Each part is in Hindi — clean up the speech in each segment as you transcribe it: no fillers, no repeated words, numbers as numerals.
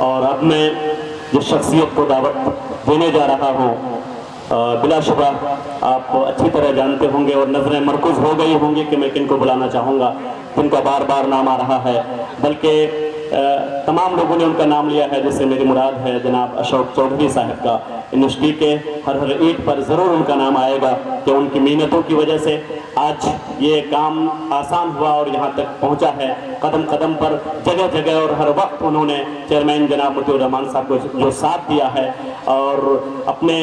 और अब मैं जिस शख्सियत को दावत देने जा रहा हूँ, बिलाशुबा आप अच्छी तरह जानते होंगे और नज़रें मरकूज़ हो गई होंगी कि मैं किनको बुलाना चाहूँगा, जिनका बार बार नाम आ रहा है, बल्कि तमाम लोगों ने उनका नाम लिया है। जिससे मेरी मुराद है जनाब अशोक चौधरी साहब का। यूनिवर्सिटी के हर ईंट पर ज़रूर उनका नाम आएगा कि उनकी मेहनतों की वजह से आज ये काम आसान हुआ और यहाँ तक पहुँचा है। कदम कदम पर, जगह जगह और हर वक्त उन्होंने चेयरमैन जनाब मुतीउर रहमान साहब को जो साथ दिया है और अपने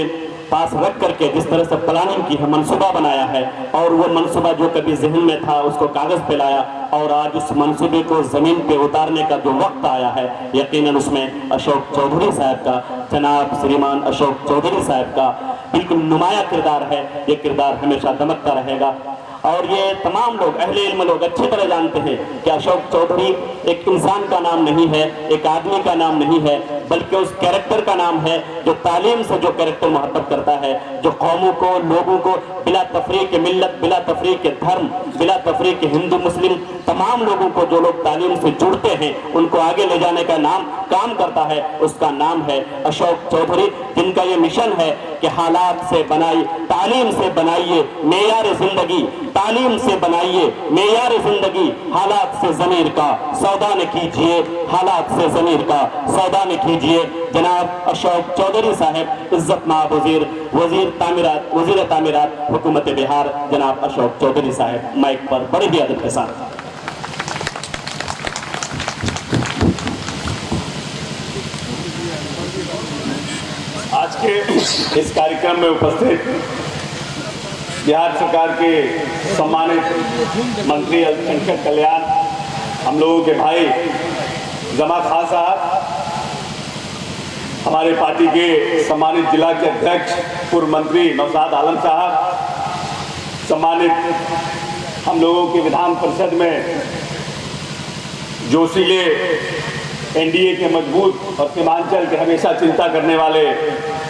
पास रख करके जिस तरह से प्लानिंग की है, मंसूबा बनाया है और वो मंसूबा जो कभी जहन में था उसको कागज़ पे लाया और आज उस मंसूबे को ज़मीन पे उतारने का जो वक्त आया है, यकीनन उसमें अशोक चौधरी साहब का, जनाब श्रीमान अशोक चौधरी साहब का बिल्कुल नुमाया किरदार है। ये किरदार हमेशा दमकता रहेगा और ये तमाम लोग, अहले इल्म लोग अच्छी तरह जानते हैं कि अशोक चौधरी एक इंसान का नाम नहीं है, एक आदमी का नाम नहीं है, बल्कि उस कैरेक्टर का नाम है जो तालीम से जो कैरेक्टर मोहब्बत करता है, जो कौमों को, लोगों को बिला तफरीक के मिल्लत, बिला तफरीक के धर्म, बिला तफरीक के हिंदू मुस्लिम तमाम लोगों को, जो लोग तालीम से जुड़ते हैं उनको आगे ले जाने का काम करता है, उसका नाम है अशोक चौधरी, जिनका ये मिशन है कि हालात से बनाई, तालीम से बनाइए मेयार जिंदगी, तालीम से बनाइए मेयार जिंदगी, हालात से ज़मीर का सौदा न कीजिए, हालात से ज़मीर का सौदा न कीजिए। जनाब अशोक चौधरी साहब, इज्जत माब वजीर तामीरात हुकूमत बिहार, जनाब अशोक चौधरी साहब माइक पर बड़ी ही अदब के साथ। आज के इस कार्यक्रम में उपस्थित बिहार सरकार के सम्मानित मंत्री अल्पसंख्यक कल्याण, हम लोगों के भाई जमा खान साहब, हमारे पार्टी के सम्मानित जिला के अध्यक्ष पूर्व मंत्री नौशाद आलम साहब, सम्मानित हम लोगों के विधान परिषद में जोशीले एनडीए के मजबूत और सीमांचल के हमेशा चिंता करने वाले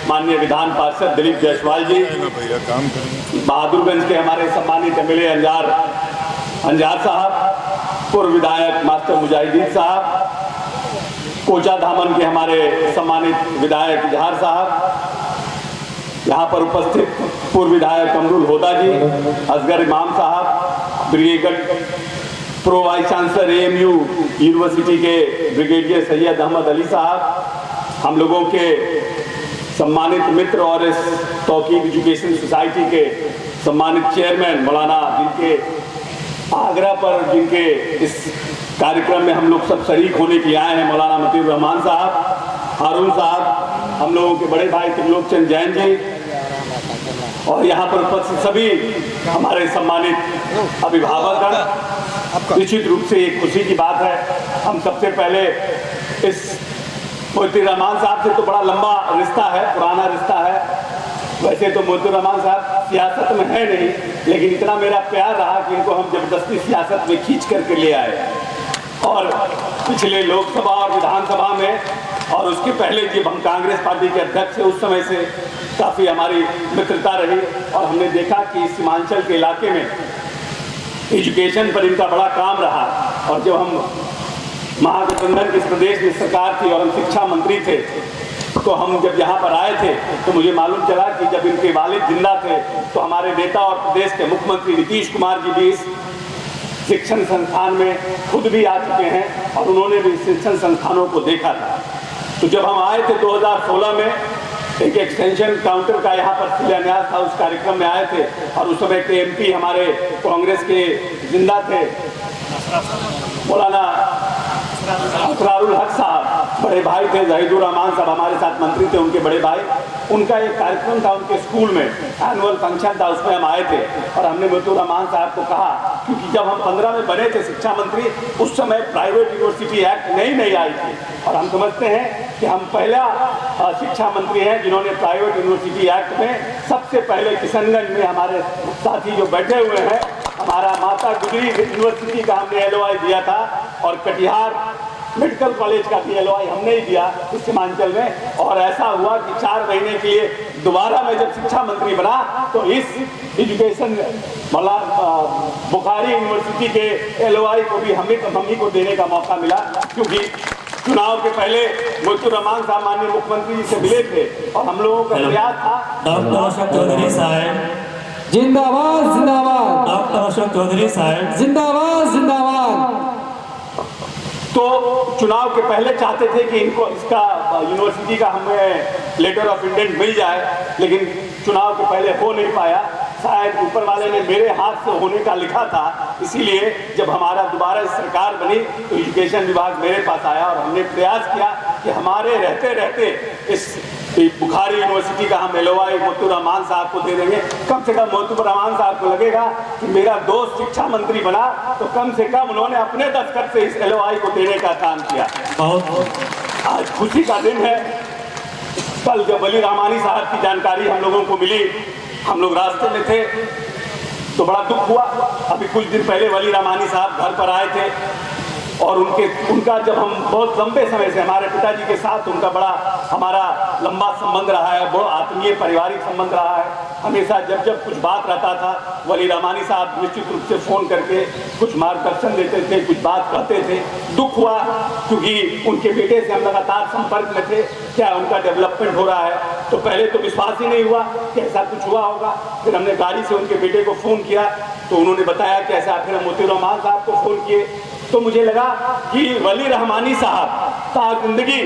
माननीय विधान पार्षद दिलीप जायसवाल जी, बहादुरगंज के हमारे सम्मानित एमएलए अंजार साहब, पूर्व विधायक मास्टर मुजाहिदीन साहब, कोचा धामन के हमारे सम्मानित विधायक इजहार साहब, यहाँ पर उपस्थित पूर्व विधायक कमरुल होदा जी, असगर इमाम साहब, brigadier pro vice chancellor AMU university के ब्रिगेडियर सैयद अहमद अली साहब, हम लोगों के सम्मानित मित्र और इस तौकीद एजुकेशन सोसाइटी के सम्मानित चेयरमैन मौलाना, जिनके आग्रह पर, जिनके इस कार्यक्रम में हम लोग सब शरीक होने के लिए आए हैं, मौलाना मुतीउर रहमान साहब, हारून साहब, हम लोगों के बड़े भाई त्रिलोक चंद जैन जी और यहाँ पर उपस्थित सभी हमारे सम्मानित अभिभावक। निश्चित रूप से एक खुशी की बात है, हम सबसे पहले इस मुतीउर रहमान साहब से तो बड़ा लंबा रिश्ता है, पुराना रिश्ता है। वैसे तो मुतीउर रहमान साहब सियासत में है नहीं, लेकिन इतना मेरा प्यार रहा कि इनको हम जबरदस्ती सियासत में खींच करके ले आए और पिछले लोकसभा और विधानसभा में और उसके पहले जब हम कांग्रेस पार्टी के अध्यक्ष थे उस समय से काफ़ी हमारी मित्रता रही और हमने देखा कि इस सीमांचल के इलाके में एजुकेशन पर इनका बड़ा काम रहा। और जब हम महागठबंधन के इस प्रदेश में सरकार थी और हम शिक्षा मंत्री थे, तो हम जब यहाँ पर आए थे तो मुझे मालूम चला कि जब इनके वालिद जिंदा थे तो हमारे नेता और प्रदेश के मुख्यमंत्री नीतीश कुमार जी भी इस शिक्षण संस्थान में खुद भी आ चुके हैं और उन्होंने भी शिक्षण संस्थानों को देखा था। तो जब हम आए थे 2016 में, एक एक्सटेंशन काउंटर का यहाँ पर शिलान्यास था, उस कार्यक्रम में आए थे और उस समय के एमपी हमारे कांग्रेस के जिंदा थे मौलाना असरारुल हक साहब, बड़े भाई थे जहीदुर रहमान साहब, हमारे साथ मंत्री थे, उनके बड़े भाई, उनका एक कार्यक्रम था उनके स्कूल में, एनुअल फंक्शन था, उसमें हम आए थे और हमने मुतीउर रहमान साहब को कहा, क्योंकि जब हम 15 में बने थे शिक्षा मंत्री, उस समय प्राइवेट यूनिवर्सिटी एक्ट नई आई थी और हम समझते हैं कि हम पहला शिक्षा मंत्री हैं जिन्होंने प्राइवेट यूनिवर्सिटी एक्ट में सबसे पहले किशनगंज में हमारे साथी जो बैठे हुए हैं, हमारा माता गुजरी यूनिवर्सिटी का हमने एलओआई दिया था और कटिहार मेडिकल कॉलेज का भी एलओआई हमने ही दिया इस सीमांचल में। और ऐसा हुआ कि 4 महीने के लिए दोबारा मैं जब शिक्षा मंत्री बना तो इस एजुकेशन बुखारी यूनिवर्सिटी के एलओआई को भी हम ही को देने का मौका मिला, क्योंकि चुनाव के पहले मोतूर रहमान साहब माननीय मुख्यमंत्री जी से मिले थे और हम लोगों का प्रयास था। डॉक्टर अशोक चौधरी साहब जिंदाबाद जिंदाबाद। डॉक्टर अशोक चौधरी साहब जिंदाबाद जिंदाबाद। तो चुनाव के पहले चाहते थे कि इनको इसका यूनिवर्सिटी का हमें लेटर ऑफ इंटेंट मिल जाए, लेकिन चुनाव के पहले हो नहीं पाया। शायद ऊपर वाले ने मेरे हाथ से होने का लिखा था, इसीलिए जब हमारा दोबारा सरकार बनी तो एजुकेशन विभाग मेरे पास आया और हमने प्रयास किया कि हमारे रहते रहते इस बुखारी यूनिवर्सिटी का हम LOI मोतूर रहमान साहब को दे देंगे। कम से कम मोतूर रहमान साहब को लगेगा कि मेरा दोस्त शिक्षा मंत्री बना, तो कम से कम उन्होंने अपने दस्तखत से इस LOI को देने का काम किया। आज खुशी का दिन है। कल जब वली रहमानी साहब की जानकारी हम लोगों को मिली, हम लोग रास्ते में थे तो बड़ा दुख हुआ। अभी कुछ दिन पहले वली रहमानी साहब घर पर आए थे और उनका जब हम बहुत लंबे समय से हमारे पिताजी के साथ उनका बड़ा हमारा लंबा संबंध रहा है, बहुत आत्मीय पारिवारिक संबंध रहा है। हमेशा जब जब कुछ बात रहता था वली रहमानी साहब निश्चित रूप से फ़ोन करके कुछ मार्गदर्शन देते थे, कुछ बात कहते थे। दुख हुआ क्योंकि उनके बेटे से हम लगातार संपर्क में थे, क्या उनका डेवलपमेंट हो रहा है। तो पहले तो विश्वास ही नहीं हुआ कि ऐसा कुछ हुआ होगा। फिर हमने गाड़ी से उनके बेटे को फ़ोन किया तो उन्होंने बताया कि ऐसा। फिर हम मोतूर रहमान साहब को फ़ोन किए तो मुझे लगा कि वली रहमानी साहब ता जिंदगी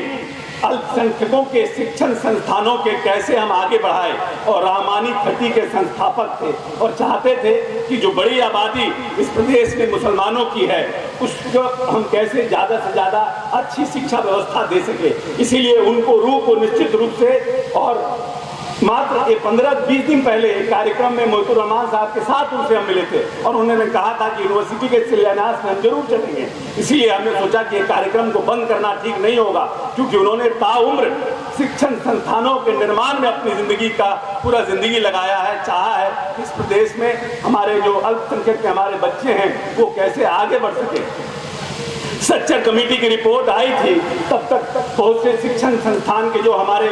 अल्पसंख्यकों के शिक्षण संस्थानों के कैसे हम आगे बढ़ाए, और रहमानी खट्टी के संस्थापक थे और चाहते थे कि जो बड़ी आबादी इस प्रदेश में मुसलमानों की है उसको हम कैसे ज़्यादा से ज़्यादा अच्छी शिक्षा व्यवस्था दे सके। इसीलिए उनको रूप को निश्चित रूप से, और मात्र 15-20 दिन पहले एक कार्यक्रम में मोतूर रहमान साहब के साथ उनसे हम मिले थे और उन्होंने कहा था कि यूनिवर्सिटी के शिलान्यास में हम जरूर चलेंगे। इसीलिए हमने सोचा कि कार्यक्रम को बंद करना ठीक नहीं होगा, क्योंकि उन्होंने ताउम्र शिक्षण संस्थानों के निर्माण में अपनी जिंदगी का पूरा जिंदगी लगाया है। चाहा है कि इस प्रदेश में हमारे जो अल्पसंख्यक के हमारे बच्चे हैं वो कैसे आगे बढ़ सके। सच्चर कमेटी की रिपोर्ट आई थी तब तक बहुत से शिक्षण संस्थान के जो हमारे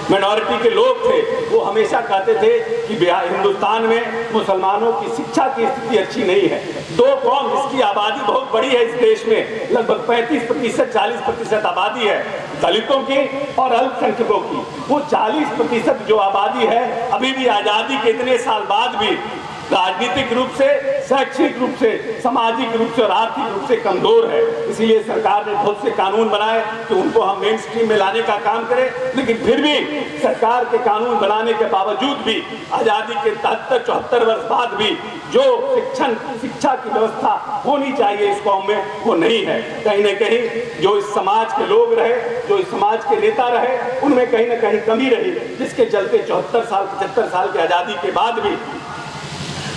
माइनॉरिटी के लोग थे वो हमेशा कहते थे कि हिंदुस्तान में मुसलमानों की शिक्षा की स्थिति अच्छी नहीं है। 2 कौम, इसकी आबादी बहुत बड़ी है इस देश में, लगभग 35% 40% आबादी है दलितों की और अल्पसंख्यकों की। वो 40% जो आबादी है अभी भी आज़ादी के इतने साल बाद भी राजनीतिक रूप से, शैक्षिक रूप से, सामाजिक रूप से और आर्थिक रूप से कमजोर है। इसीलिए सरकार ने बहुत से कानून बनाए कि उनको हम मेन स्ट्रीम में लाने का काम करें, लेकिन फिर भी सरकार के कानून बनाने के बावजूद भी आज़ादी के 73-74 वर्ष बाद भी जो शिक्षा की व्यवस्था होनी चाहिए इस कौम में वो नहीं है। कहीं न कहीं जो इस समाज के लोग रहे, जो इस समाज के नेता रहे, उनमें कहीं न कहीं कमी रही, जिसके चलते 75 साल की आज़ादी के बाद भी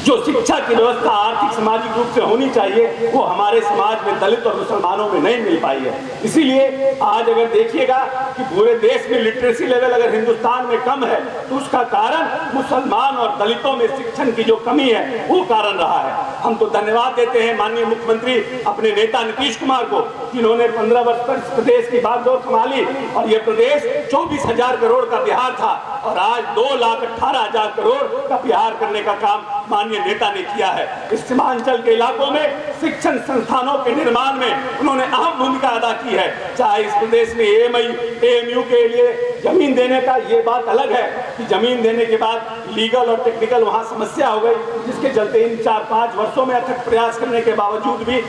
जो शिक्षा की व्यवस्था आर्थिक सामाजिक रूप से होनी चाहिए वो हमारे समाज में दलित और मुसलमानों में नहीं मिल पाई है। इसीलिए आज अगर देखिएगा कि पूरे देश में लिटरेसी लेवल अगर हिंदुस्तान में कम है तो उसका कारण मुसलमान और दलितों में शिक्षण की जो कमी है वो कारण रहा है। हम तो धन्यवाद देते हैं माननीय मुख्यमंत्री अपने नेता नीतीश कुमार को, जिन्होंने 15 वर्ष पर इस प्रदेश की बागडोर संभाली और ये प्रदेश 24,000 करोड़ का बिहार था और आज 2,18,000 करोड़ का बिहार करने का काम माननीय नेता ने किया है। इस सीमांचल के इलाकों में शिक्षण संस्थानों के निर्माण में उन्होंने अहम भूमिका अदा की है। चाहे इस प्रदेश में AMU के लिए जमीन देने का, ये बात अलग है कि जमीन देने के बाद लीगल और टेक्निकल वहां समस्या हो गई, जिसके चलते इन 4-5 वर्षों में अथक प्रयास करने के बावजूद भी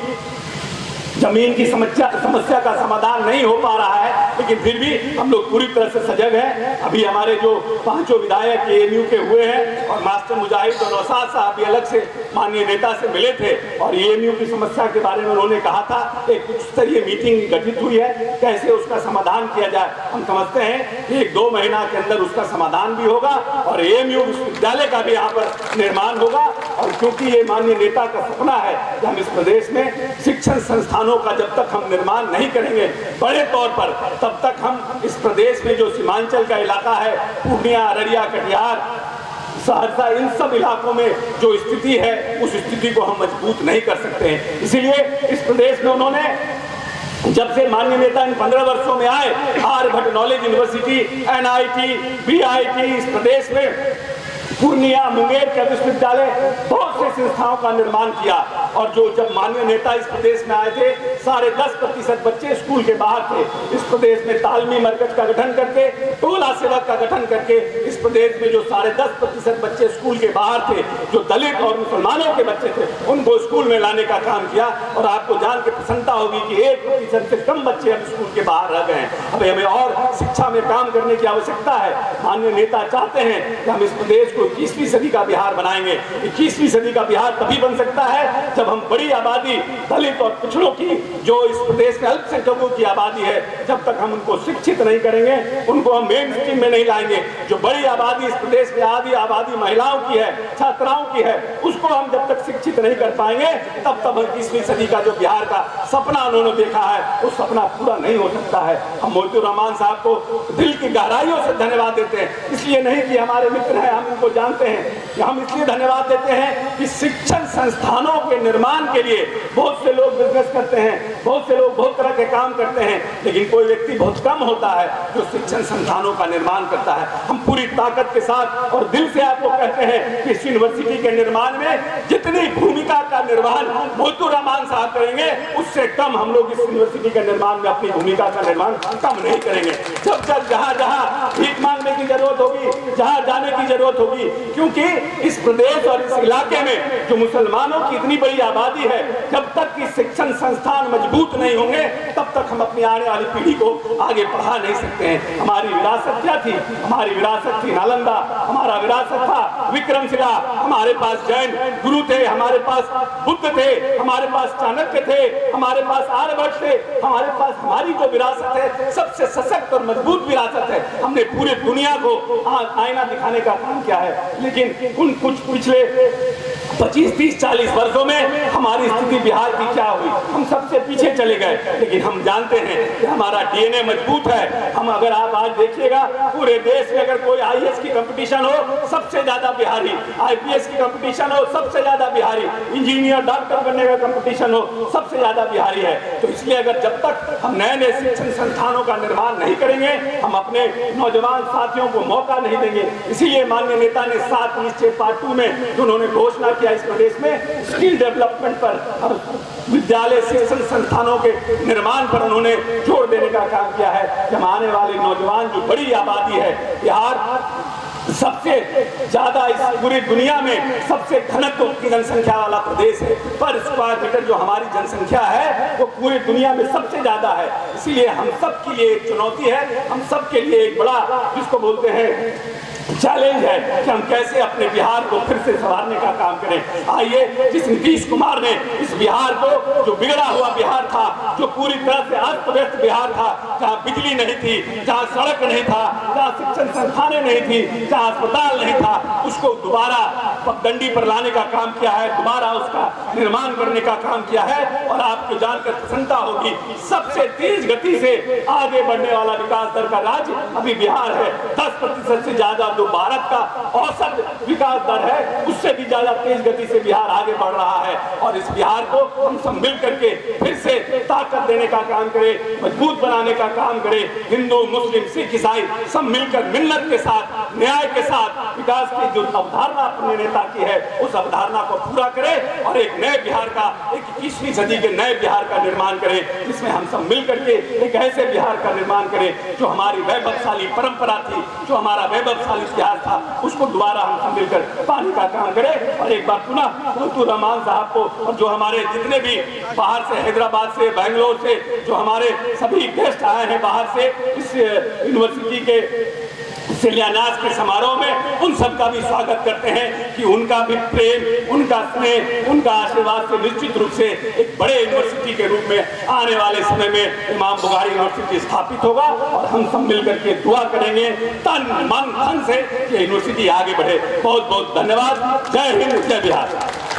जमीन की समस्या का समाधान नहीं हो पा रहा है। लेकिन फिर भी हम लोग पूरी तरह से सजग हैं। अभी हमारे जो 5 विधायक AMU के हुए हैं और मास्टर मुजाहिद और नौशाद साहब भी अलग से माननीय नेता से मिले थे और AMU की समस्या के बारे में उन्होंने कहा था एक उच्च स्तरीय मीटिंग गठित हुई है, कैसे उसका समाधान किया जाए। हम समझते हैं कि 1-2 महीना के अंदर उसका समाधान भी होगा और AMU विश्वविद्यालय का भी यहाँ पर निर्माण होगा। और क्योंकि ये माननीय नेता का सपना है कि हम इस प्रदेश में शिक्षण संस्थानों का जब तक हम निर्माण नहीं करेंगे बड़े तौर पर, तब तक हम इस प्रदेश में जो सीमांचल का इलाका है, पूर्णिया, अररिया, कटिहार, सहरसा, इन सब इलाकों में जो स्थिति है उस स्थिति को हम मजबूत नहीं कर सकते हैं। इसीलिए इस प्रदेश में उन्होंने जब से माननीय नेता इन 15 वर्षों में आए, Aryabhatta knowledge university, NIT, BIT इस प्रदेश में, पूर्णिया, मुंगेर का विश्वविद्यालय, बहुत से संस्थाओं का निर्माण किया। और जो जब माननीय नेता इस प्रदेश में आए थे 10.5% बच्चे स्कूल के बाहर थे। इस प्रदेश में तालमी मरकज का गठन करके, टोला सेवक का गठन करके इस प्रदेश में जो 10.5% बच्चे स्कूल के बाहर थे, जो दलित और मुसलमानों के बच्चे थे, उनको स्कूल में लाने का काम किया। और आपको जान के प्रसन्नता होगी कि 1% से कम बच्चे अब स्कूल के बाहर रह गए हैं। अब हमें और शिक्षा में काम करने की आवश्यकता है। माननीय नेता चाहते हैं कि हम इस प्रदेश को 21वीं सदी का बिहार बनाएंगे। 21वीं सदी का बिहार तभी बन सकता है जब हम बड़ी आबादी दलित और पिछड़ों की, जो इस प्रदेश में अल्पसंख्यकों की आबादी है, जब तक हम उनको शिक्षित नहीं करेंगे, उनको हम मेन स्ट्रीम में नहीं लाएंगे। जो बड़ी आबादी इस प्रदेश में आधी आबादी महिलाओं की है, छात्राओं की है, उसको हम जब तक शिक्षित नहीं कर पाएंगे तब तक 21वीं सदी का जो बिहार का सपना उन्होंने देखा है वो सपना पूरा नहीं हो सकता है। हम मोतीउर रहमान साहब को दिल की गहराइयों से धन्यवाद देते हैं, इसलिए नहीं कि हमारे मित्र हैं, हम उनको जानते हैं, कि हम इसलिए धन्यवाद देते हैं कि शिक्षण संस्थानों के निर्माण के लिए बहुत से लोग बिजनेस करते हैं, बहुत से लोग बहुत तरह के काम करते हैं, लेकिन कोई व्यक्ति बहुत कम होता है जो शिक्षण संस्थानों का निर्माण करता है। हम पूरी ताकत के साथ और दिल से आपको कहते हैं कि इस यूनिवर्सिटी के निर्माण में जितनी भूमिका का निर्वहन मोतीउर रहमान साहब करेंगे, उससे कम हम लोग इस यूनिवर्सिटी के निर्माण में अपनी भूमिका का निर्माण कम नहीं करेंगे। जब जब जहां जहां भीख मांगने की जरूरत होगी, जहां जाने की जरूरत होगी, क्योंकि इस प्रदेश और इस इलाके में जो मुसलमानों की इतनी बड़ी आबादी है, जब तक कि शिक्षण संस्थान मजबूत नहीं होंगे तब तक हम अपनी आने वाली पीढ़ी को आगे बढ़ा नहीं सकते हैं। हमारी विरासत क्या थी? हमारी विरासत थी नालंदा, हमारा विरासत था विक्रमशिला, हमारे पास जैन गुरु थे, हमारे पास बुद्ध थे, हमारे पास चाणक्य थे, हमारे पास आर्यभट्ट थे, हमारे पास हमारी जो विरासत है सबसे सशक्त और मजबूत विरासत है। हमने पूरे दुनिया को आईना दिखाने का काम किया है, लेकिन उन कुछ पिछले 25, 30, 40 वर्षों में हमारी स्थिति बिहार की क्या हुई? हम सबसे पीछे चले गए। लेकिन हम जानते हैं कि हमारा डीएनए मजबूत है। हम अगर आप आज देखिएगा पूरे देश में अगर कोई आईएएस की कंपटीशन हो सबसे ज्यादा बिहारी, आईपीएस की कंपटीशन हो सबसे ज्यादा बिहारी, इंजीनियर डॉक्टर बनने का कंपटीशन हो सबसे ज्यादा बिहारी है। तो इसलिए अगर जब तक हम नए नए शिक्षण संस्थानों का निर्माण नहीं करेंगे, हम अपने नौजवान साथियों को मौका नहीं देंगे। इसीलिए माननीय नेता ने 7 निश्चय पार्ट 2 में जो उन्होंने घोषणा किया इस प्रदेश में स्किल डेवलपमेंट पर और विद्यालय शिक्षण संस्थानों के निर्माण पर उन्होंने जोर देने का काम किया है। कि हम आने वाले नौजवान जो बड़ी आबादी है, बिहार सबसे ज्यादा इस पूरी दुनिया में सबसे घनत्व की जनसंख्या वाला प्रदेश है, पर स्क्वायर मीटर जो हमारी जनसंख्या है वो पूरी दुनिया में सबसे ज्यादा है। इसीलिए हम सब के लिए एक चुनौती है, हम सब के लिए एक बड़ा जिसको बोलते हैं चैलेंज है कि हम कैसे अपने बिहार को फिर से संवारने का काम करें। आइए, जिस नीतीश कुमार ने इस बिहार को, जो बिगड़ा हुआ बिहार था, जो पूरी तरह से अस्त व्यस्त बिहार था, जहाँ बिजली नहीं थी, जहाँ सड़क नहीं था, जहाँ शिक्षण संस्थानें नहीं थी, जहाँ अस्पताल नहीं था, उसको दोबारा पगडंडी पर लाने का काम किया है, दोबारा उसका निर्माण करने का काम किया है। और आपको जानकर प्रसन्नता होगी, सबसे तेज गति से आगे बढ़ने वाला विकास दर का राज्य अभी बिहार है। 10% से ज्यादा जो भारत का औसत विकास दर है, उससे भी ज्यादा तेज गति से बिहार आगे बढ़ रहा है। और इस बिहार को हम सब मिल करके फिर से ताकत देने का काम करें, मजबूत बनाने का काम करें। हिंदू, मुस्लिम, सिख, ईसाई सब मिलकर मिन्नत के साथ, न्याय के साथ विकास की जो अवधारणा अपने नेता की है, उस अवधारणा को पूरा करें और एक नए बिहार का, एक 21वीं सदी के नए बिहार का निर्माण करें, जिसमें हम सब मिल करके एक ऐसे बिहार का निर्माण करें जो हमारी वैभवशाली परंपरा थी, जो हमारा वैभवशाली इतिहास था, उसको दोबारा हम सब मिलकर पाने का काम करें। और एक बार पुनः मोतीउर रहमान साहब को और जो हमारे जितने भी बाहर से, हैदराबाद से, बैंगलोर से जो हमारे सभी गेस्ट आए हैं बाहर से इस यूनिवर्सिटी के शिलान्यास के समारोह में, उन सबका भी स्वागत करते हैं कि उनका भी प्रेम, उनका स्नेह, उनका आशीर्वाद से निश्चित रूप से एक बड़े यूनिवर्सिटी के रूप में आने वाले समय में इमाम बुखारी यूनिवर्सिटी स्थापित होगा। और हम सब मिलकर के दुआ करेंगे तन मन धन से कि यूनिवर्सिटी आगे बढ़े। बहुत बहुत धन्यवाद। जय हिंद, जय बिहार।